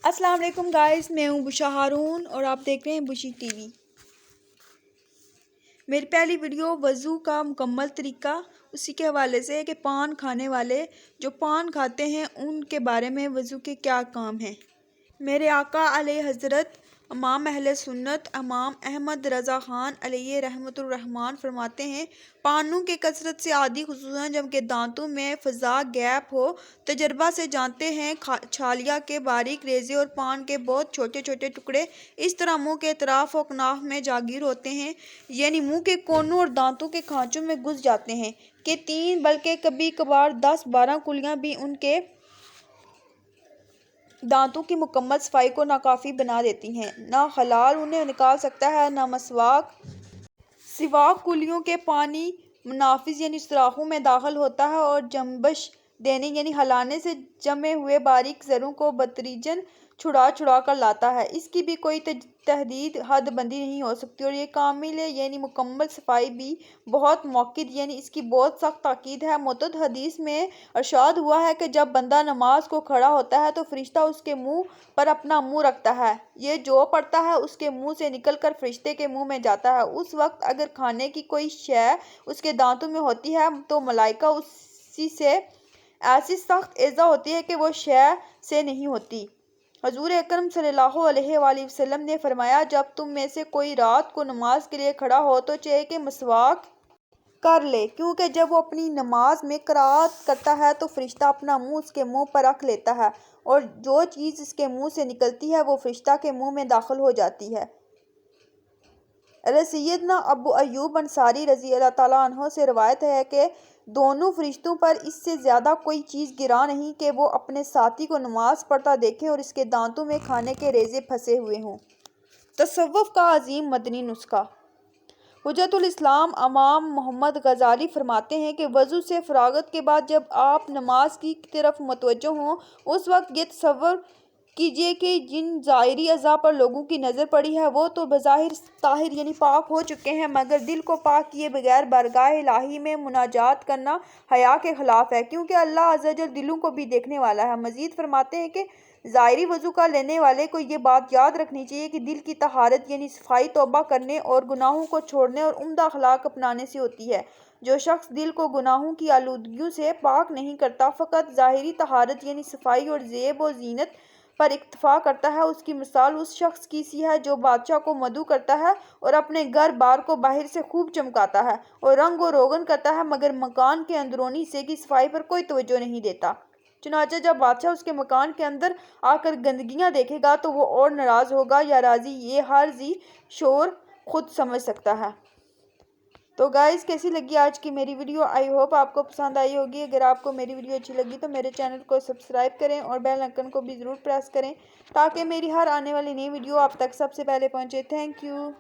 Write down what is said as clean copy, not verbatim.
السلام علیکم گائز، میں ہوں بشا ہارون اور آپ دیکھ رہے ہیں بشی ٹی وی۔ میری پہلی ویڈیو وضو کا مکمل طریقہ اسی کے حوالے سے ہے کہ پان کھانے والے جو پان کھاتے ہیں ان کے بارے میں وضو کے کیا کام ہیں۔ میرے آقا علیہ حضرت امام اہل سنت امام احمد رضا خان علیہ رحمۃ الرحمن فرماتے ہیں، پانوں کے کثرت سے عادی خصوصاً جب کہ دانتوں میں فضا گیپ ہو، تجربہ سے جانتے ہیں چھالیا کے باریک ریزے اور پان کے بہت چھوٹے چھوٹے ٹکڑے اس طرح منہ کے اطراف و اکناف میں جاگیر ہوتے ہیں، یعنی منہ کے کونوں اور دانتوں کے کھانچوں میں گھس جاتے ہیں کہ 3 بلکہ کبھی کبھار 10-12 کلیاں بھی ان کے دانتوں کی مکمل صفائی کو ناکافی بنا دیتی ہیں۔ نہ خلال انہیں نکال سکتا ہے نہ مسواک۔ سواک کلیوں کے پانی منافذ یعنی سوراخوں میں داخل ہوتا ہے اور جنبش دینے یعنی ہلانے سے جمے ہوئے باریک زروں کو بتدریجاً چھڑا کر لاتا ہے۔ اس کی بھی کوئی تحدید حد بندی نہیں ہو سکتی اور یہ کامل یعنی مکمل صفائی بھی بہت مؤکد یعنی اس کی بہت سخت تاکید ہے۔ متعدد حدیث میں ارشاد ہوا ہے کہ جب بندہ نماز کو کھڑا ہوتا ہے تو فرشتہ اس کے منہ پر اپنا منہ رکھتا ہے، یہ جو پڑھتا ہے اس کے منہ سے نکل کر فرشتے کے منہ میں جاتا ہے۔ اس وقت اگر کھانے کی کوئی شے اس کے دانتوں میں ہوتی ہے تو ملائکہ اسی سے ایسی سخت ایذا ہوتی ہے کہ وہ شے سے نہیں ہوتی۔ حضور اکرم صلی اللہ علیہ وآلہ وسلم نے فرمایا، جب تم میں سے کوئی رات کو نماز کے لیے کھڑا ہو تو چاہے کہ مسواک کر لے، کیونکہ جب وہ اپنی نماز میں قرات کرتا ہے تو فرشتہ اپنا منہ اس کے منہ پر رکھ لیتا ہے اور جو چیز اس کے منہ سے نکلتی ہے وہ فرشتہ کے منہ میں داخل ہو جاتی ہے۔ سیدنا ابو ایوب انصاری رضی اللہ تعالیٰ عنہ سے روایت ہے کہ دونوں فرشتوں پر اس سے زیادہ کوئی چیز گراں نہیں کہ وہ اپنے ساتھی کو نماز پڑھتا دیکھیں اور اس کے دانتوں میں کھانے کے ریزے پھنسے ہوئے ہوں۔ تصوف کا عظیم مدنی نسخہ۔ حجت الاسلام امام محمد غزالی فرماتے ہیں کہ وضو سے فراغت کے بعد جب آپ نماز کی طرف متوجہ ہوں اس وقت یہ تصور کیجئے کہ جن ظاہری اعضاء پر لوگوں کی نظر پڑی ہے وہ تو بظاہر طاہر یعنی پاک ہو چکے ہیں، مگر دل کو پاک کیے بغیر بارگاہ الہی میں مناجات کرنا حیا کے خلاف ہے، کیونکہ اللہ عز و جل دلوں کو بھی دیکھنے والا ہے۔ مزید فرماتے ہیں کہ ظاہری وضو کا لینے والے کو یہ بات یاد رکھنی چاہیے کہ دل کی طہارت یعنی صفائی توبہ کرنے اور گناہوں کو چھوڑنے اور عمدہ اخلاق اپنانے سے ہوتی ہے۔ جو شخص دل کو گناہوں کی آلودگیوں سے پاک نہیں کرتا، فقط ظاہری طہارت یعنی صفائی اور زیب و زینت پر اکتفا کرتا ہے، اس کی مثال اس شخص کی سی ہے جو بادشاہ کو مدعو کرتا ہے اور اپنے گھر بار کو باہر سے خوب چمکاتا ہے اور رنگ و روغن کرتا ہے مگر مکان کے اندرونی حصے کی صفائی پر کوئی توجہ نہیں دیتا۔ چنانچہ جب بادشاہ اس کے مکان کے اندر آ کر گندگیاں دیکھے گا تو وہ اور ناراض ہوگا یا راضی، یہ ہر ذی شعور خود سمجھ سکتا ہے۔ تو گائز، کیسی لگی آج کی میری ویڈیو؟ آئی ہوپ آپ کو پسند آئی ہوگی۔ اگر آپ کو میری ویڈیو اچھی لگی تو میرے چینل کو سبسکرائب کریں اور بیل آئیکن کو بھی ضرور پریس کریں تاکہ میری ہر آنے والی نئی ویڈیو آپ تک سب سے پہلے پہنچے۔ Thank you.